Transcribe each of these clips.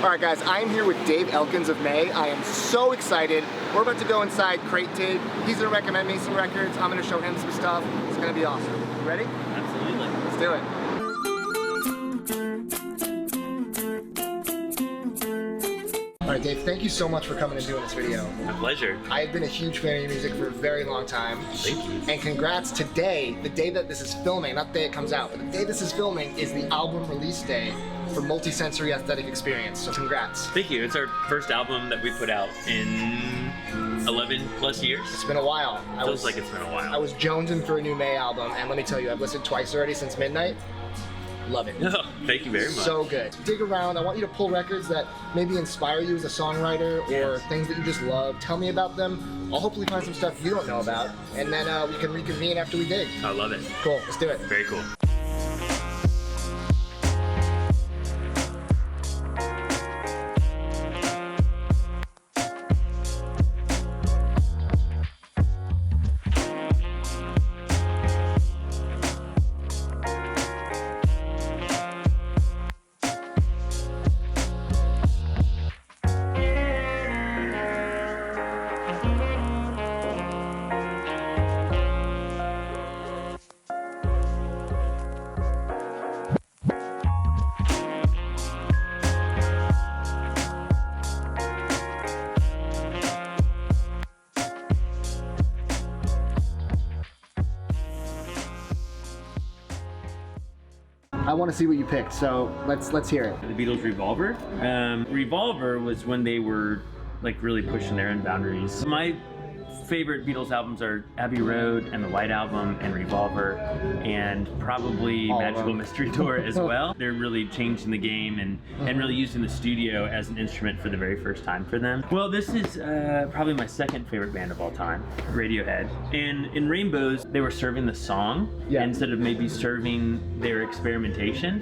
All right, guys, I am here with Dave Elkins of May. I am so excited. We're about to go inside Cratedigging. He's gonna recommend me some records. I'm gonna show him some stuff. It's gonna be awesome. You ready? Absolutely. Let's do it. All right, Dave, thank you so much for coming and doing this video. My pleasure. I have been a huge fan of your music for a very long time. Thank you. And congrats today, the day that this is filming, not the day it comes out, but the day this is filming is the album release day for Multisensory Aesthetic Experience, so congrats. Thank you. It's our first album that we put out in 11 plus years. It's been a while. Feels like it's been a while. I was jonesing for a new May album, and let me tell you, I've listened twice already since midnight. Love it. Oh, thank you very much. So good. Dig around. I want you to pull records that maybe inspire you as a songwriter or things that you just love. Tell me about them. I'll hopefully find some stuff you don't know about, and then we can reconvene after we dig. I love it. Cool. Let's do it. Very cool. I want to see what you picked, so let's hear it. The Beatles' Revolver. Revolver was when they were like really pushing their own boundaries. My favorite Beatles albums are Abbey Road and the White Album and Revolver and probably Magical Mystery Tour as well. They're really changing the game and really using the studio as an instrument for the very first time for them. Well, this is probably my second favorite band of all time, Radiohead. And in Rainbows, they were serving the song instead of maybe serving their experimentation.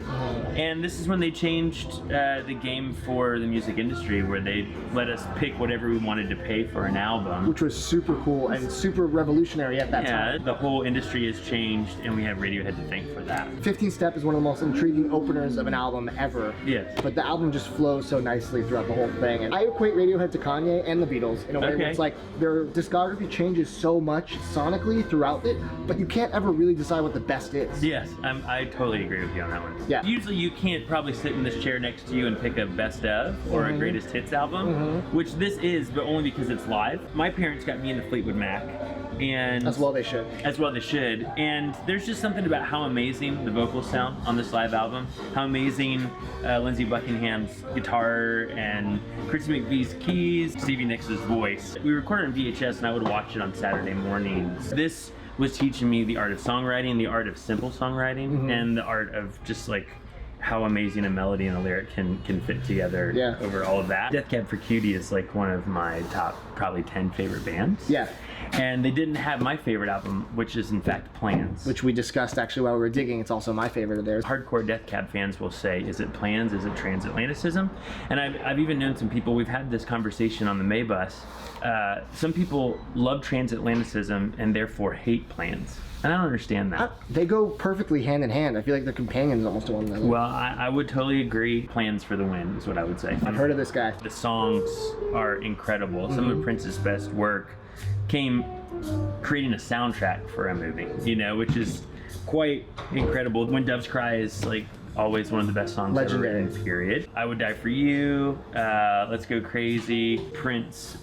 And this is when they changed the game for the music industry, where they let us pick whatever we wanted to pay for an album. Which was super cool and super revolutionary at that time. Yeah, the whole industry has changed, and we have Radiohead to thank for that. 15 Step is one of the most intriguing openers of an album ever. Yes. But the album just flows so nicely throughout the whole thing. And I equate Radiohead to Kanye and the Beatles in a way where it's like their discography changes so much sonically throughout it, but you can't ever really decide what the best is. Yes, I totally agree with you on that one. Yeah. Usually you can't probably sit in this chair next to you and pick a best of or a greatest hits album, which this is, but only because it's live. My parents got me into Fleetwood Mac, and as well they should. As well they should. And there's just something about how amazing the vocals sound on this live album, how amazing Lindsey Buckingham's guitar and Chrissy McVie's keys, Stevie Nicks' voice. We recorded on VHS and I would watch it on Saturday mornings. This was teaching me the art of songwriting, the art of simple songwriting, and the art of just like how amazing a melody and a lyric can fit together over all of that. Death Cab for Cutie is like one of my top probably 10 favorite bands. Yeah. And they didn't have my favorite album, which is in fact Plans. Which we discussed actually while we were digging. It's also my favorite of theirs. Hardcore Death Cab fans will say, is it Plans? Is it Transatlanticism? And I've even known some people, we've had this conversation on the May bus. Some people love Transatlanticism and therefore hate Plans. And I don't understand that. They go perfectly hand in hand. I feel like they're companions almost to one another. Well, I would totally agree. Plans for the win is what I would say. I've heard of this guy. The songs are incredible. Some of Prince's best work came creating a soundtrack for a movie, you know, which is quite incredible. When Doves Cry is like always one of the best songs ever written, period. I Would Die for You, Let's Go Crazy. Prince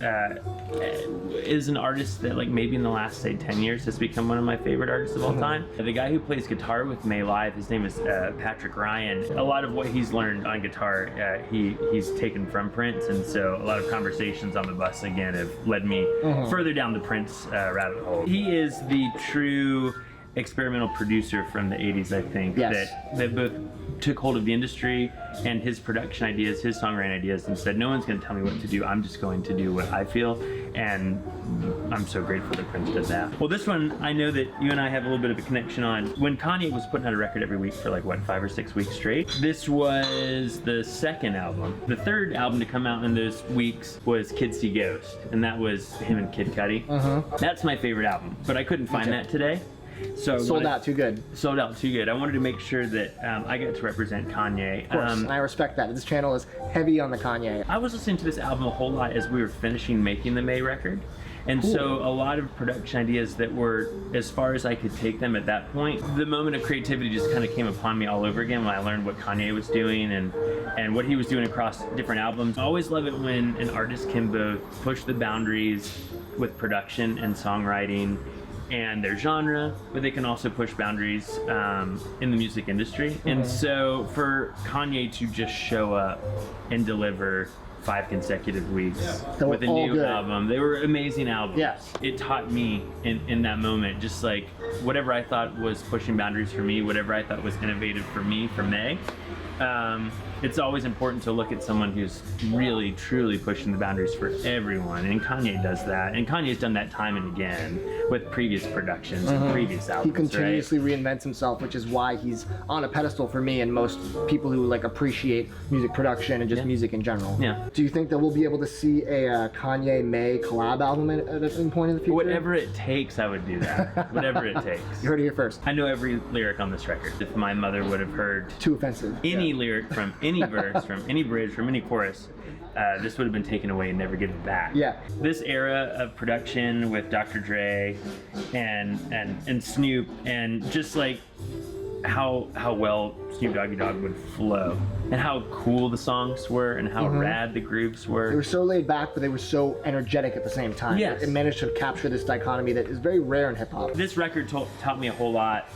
is an artist that like maybe in the last say 10 years has become one of my favorite artists of all time. The guy who plays guitar with May live, his name is Patrick Ryan. A lot of what he's learned on guitar, he's taken from Prince, and so a lot of conversations on the bus again have led me further down the Prince rabbit hole. He is the true experimental producer from the 80s, I think, that both took hold of the industry and his production ideas, his songwriting ideas, and said, no one's going to tell me what to do, I'm just going to do what I feel. And I'm so grateful that Prince did that. Well, this one, I know that you and I have a little bit of a connection on. When Kanye was putting out a record every week for like, what, 5 or 6 weeks straight? This was the second album. The third album to come out in those weeks was Kids See Ghost, and that was him and Kid Cudi. That's my favorite album, but I couldn't find that today. So sold out too good. Sold out too good. I wanted to make sure that I got to represent Kanye. Of course, and I respect that. This channel is heavy on the Kanye. I was listening to this album a whole lot as we were finishing making the May record. And so a lot of production ideas that were as far as I could take them at that point. The moment of creativity just kind of came upon me all over again when I learned what Kanye was doing and what he was doing across different albums. I always love it when an artist can both push the boundaries with production and songwriting and their genre, but they can also push boundaries in the music industry. And so for Kanye to just show up and deliver 5 consecutive weeks with a new album. They were amazing albums. Yes. It taught me in that moment, just like whatever I thought was pushing boundaries for me, whatever I thought was innovative for me, for May. It's always important to look at someone who's really, truly pushing the boundaries for everyone, and Kanye does that. And Kanye's done that time and again with previous productions and previous albums. He continuously reinvents himself, which is why he's on a pedestal for me and most people who like appreciate music production and just music in general. Yeah. Do you think that we'll be able to see a Kanye May collab album at some point in the future? Whatever it takes, I would do that. Whatever it takes. You heard it here first. I know every lyric on this record. If my mother would have heard Too offensive. any lyric from any verse, from any bridge, from any chorus, this would have been taken away and never given back. Yeah. This era of production with Dr. Dre and Snoop, and just like how well Snoop Doggy Dogg would flow, and how cool the songs were, and how rad the grooves were. They were so laid back, but they were so energetic at the same time. Yes. It managed to capture this dichotomy that is very rare in hip hop. This record taught me a whole lot.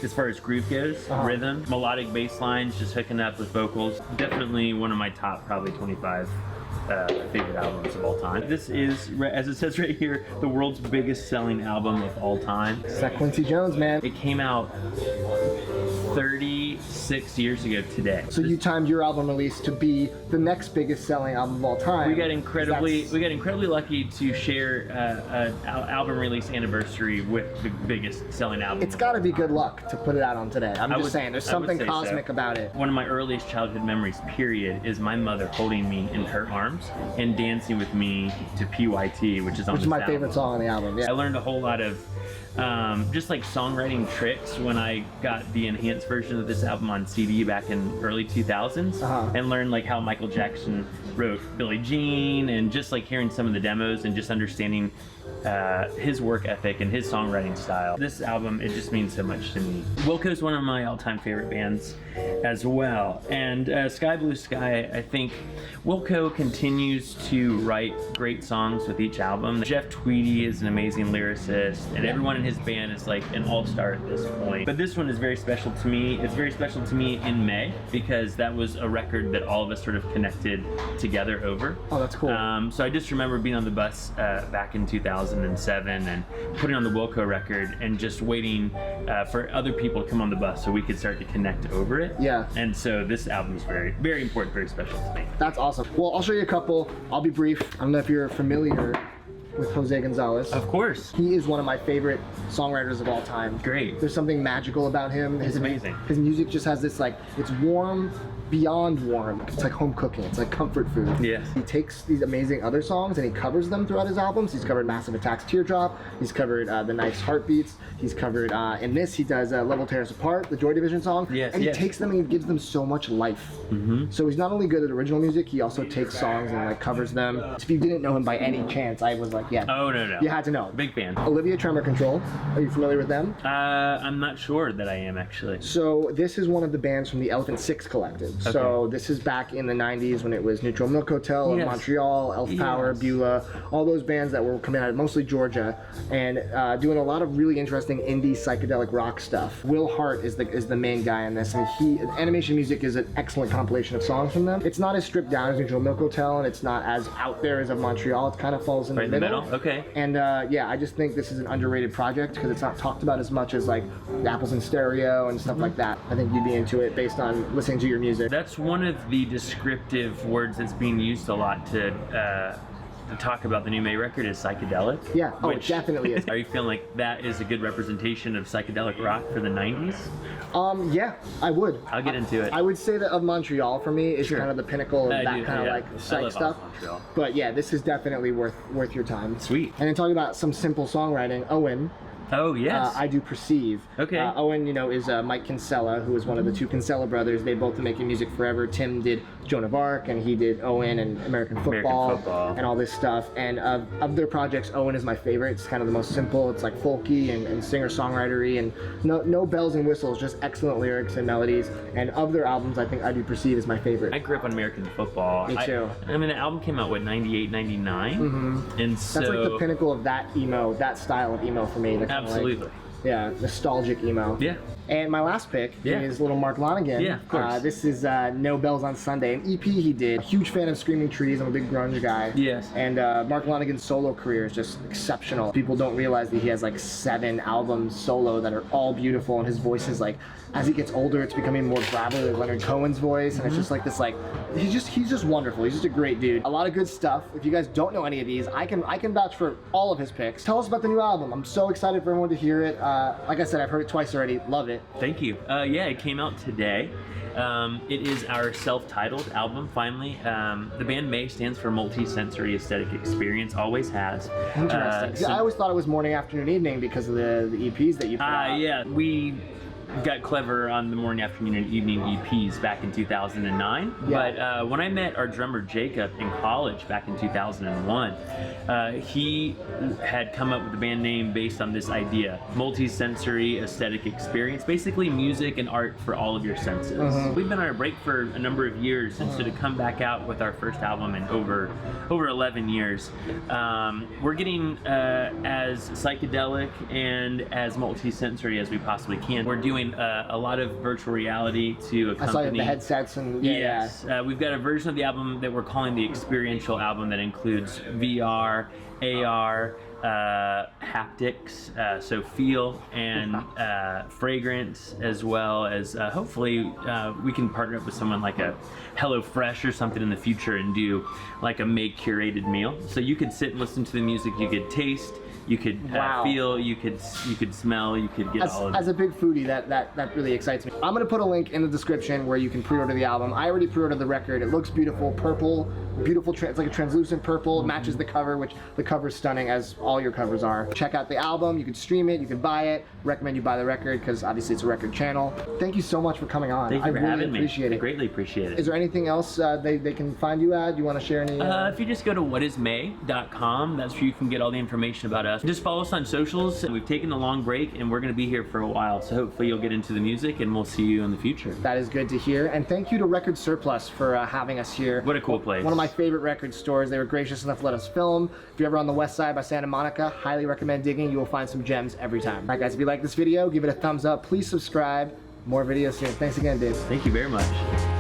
As far as groove goes, rhythm, melodic bass lines, just hooking up with vocals. Definitely one of my top, probably 25 favorite albums of all time. This is, as it says right here, the world's biggest selling album of all time. It's that Quincy Jones, man. It came out 36 years ago today. So you timed your album release to be the next biggest selling album of all time. We got incredibly lucky to share an album release anniversary with the biggest selling album. It's got to be good luck to put it out on today. I'm just saying, there's something cosmic about it. One of my earliest childhood memories, period, is my mother holding me in her arms and dancing with me to PYT, which is my favorite song on the album. Yeah. I learned a whole lot of just like songwriting tricks when I got the enhanced version of this album on CD back in early 2000s, and learned like how Michael Jackson wrote Billie Jean, and just like hearing some of the demos and just understanding his work ethic and his songwriting style. This album, it just means so much to me. Wilco is one of my all-time favorite bands as well, and Sky Blue Sky, I think Wilco continues to write great songs with each album. Jeff Tweedy is an amazing lyricist, and everyone in his band is like an all-star at this point. But this one is very special to me. It's very special to me in May, because that was a record that all of us sort of connected together over. Oh, that's cool. So I just remember being on the bus back in 2007 and putting on the Wilco record and just waiting for other people to come on the bus so we could start to connect over it. Yeah. And so this album is very, very important, very special to me. That's awesome. Well, I'll show you a couple. I'll be brief. I don't know if you're familiar with Jose Gonzalez. Of course. He is one of my favorite songwriters of all time. Great. There's something magical about him. It's amazing. His music just has this, like, it's warm beyond warm. It's like home cooking. It's like comfort food. Yes. He takes these amazing other songs and he covers them throughout his albums. He's covered Massive Attack's Teardrop. He's covered The Nice Heartbeats. He's covered, in this, he does Level Tear Us Apart, the Joy Division song. Yes, and he takes them and he gives them so much life. So he's not only good at original music, he also takes songs and like covers them. If you didn't know him by any chance, I was like, yeah. Oh, no. You had to know. Big fan. Olivia Tremor Control. Are you familiar with them? I'm not sure that I am, actually. So this is one of the bands from the Elephant Six Collective. Okay. So this is back in the 90s when it was Neutral Milk Hotel in Montreal, Elf Power, Beulah, all those bands that were coming out of mostly Georgia and doing a lot of really interesting indie psychedelic rock stuff. Will Hart is the main guy in this, and Animation Music is an excellent compilation of songs from them. It's not as stripped down as Neutral Milk Hotel, and it's not as out there as of Montreal. It kind of falls in the middle. Okay. And yeah, I just think this is an underrated project because it's not talked about as much as like Apples in Stereo and stuff like that. I think you'd be into it based on listening to your music. That's one of the descriptive words that's being used a lot to talk about the new May record is psychedelic. Yeah, it definitely is. Are you feeling like that is a good representation of psychedelic rock for the 90s? Yeah, I would. I'll get into it. I would say that of Montreal for me is kind of the pinnacle of that kind of like psych stuff. But yeah, this is definitely worth your time. Sweet. And then talking about some simple songwriting, Owen Oh, yes. I Do Perceive. Okay. Owen, you know, is Mike Kinsella, who is one of the two Kinsella brothers. They've both been making music forever. Tim did Joan of Arc, and he did Owen and American Football. And all this stuff. And of their projects, Owen is my favorite. It's kind of the most simple. It's like folky and singer-songwritery, and no bells and whistles, just excellent lyrics and melodies. And of their albums, I think I Do Perceive is my favorite. I grew up on American Football. Me too. I mean, the album came out, what, 98, 99? Mm-hmm. And so... That's like the pinnacle of that emo, that style of emo for me. Absolutely. Like, yeah, nostalgic emo. Yeah. And my last pick is little Mark Lonigan. Yeah, of course. This is No Bells on Sunday, an EP he did. Huge fan of Screaming Trees. I'm a big grunge guy. Yes. And Mark Lonigan's solo career is just exceptional. People don't realize that he has like 7 albums solo that are all beautiful, and his voice is like, as he gets older, it's becoming more gravelly, like Leonard Cohen's voice, and it's just like this, like, he's just wonderful. He's just a great dude. A lot of good stuff. If you guys don't know any of these, I can vouch for all of his picks. Tell us about the new album. I'm so excited for everyone to hear it. Like I said, I've heard it twice already. Love it. Thank you. Yeah, it came out today. It is our self-titled album, finally. The band May stands for Multisensory Aesthetic Experience, always has. Interesting. I always thought it was morning, afternoon, evening because of the EPs that you put out. Yeah, we got clever on the morning, afternoon, and evening EPs back in 2009. Yeah. But when I met our drummer Jacob in college back in 2001, he had come up with the band name based on this idea: Multisensory Aesthetic Experience, basically music and art for all of your senses. We've been on a break for a number of years, and so to come back out with our first album in over 11 years, we're getting as psychedelic and as multisensory as we possibly can. We're doing a lot of virtual reality to accompany. I saw you with the headsets and yes. We've got a version of the album that we're calling the experiential album that includes VR, AR, haptics, so feel and fragrance, as well as hopefully we can partner up with someone like a HelloFresh or something in the future and do like a make curated meal. So you could sit and listen to the music, you could taste, you could feel, you could smell, you could get all of it. As a big foodie, that really excites me. I'm gonna put a link in the description where you can pre-order the album. I already pre-ordered the record. It looks beautiful, purple, beautiful. It's like a translucent purple. It matches the cover, which the cover's stunning, as all your covers are. Check out the album. You can stream it. You can buy it. Recommend you buy the record because obviously it's a record channel. Thank you so much for coming on. Thank you for having me. Appreciate it. I greatly appreciate it. Is there anything else they can find you at? Do you want to share any? If you just go to whatismay.com, that's where you can get all the information about us. Just follow us on socials. We've taken a long break and we're going to be here for a while, so hopefully you'll get into the music and we'll see you in the future. That is good to hear, and thank you to Record Surplus for having us here. What a cool place. One of my favorite record stores. They were gracious enough to let us film. If you're ever on the west side by Santa Monica, highly recommend digging. You will find some gems every time. All right guys, if you like this video, give it a thumbs up. Please subscribe. More videos soon. Thanks again, Dave. Thank you very much.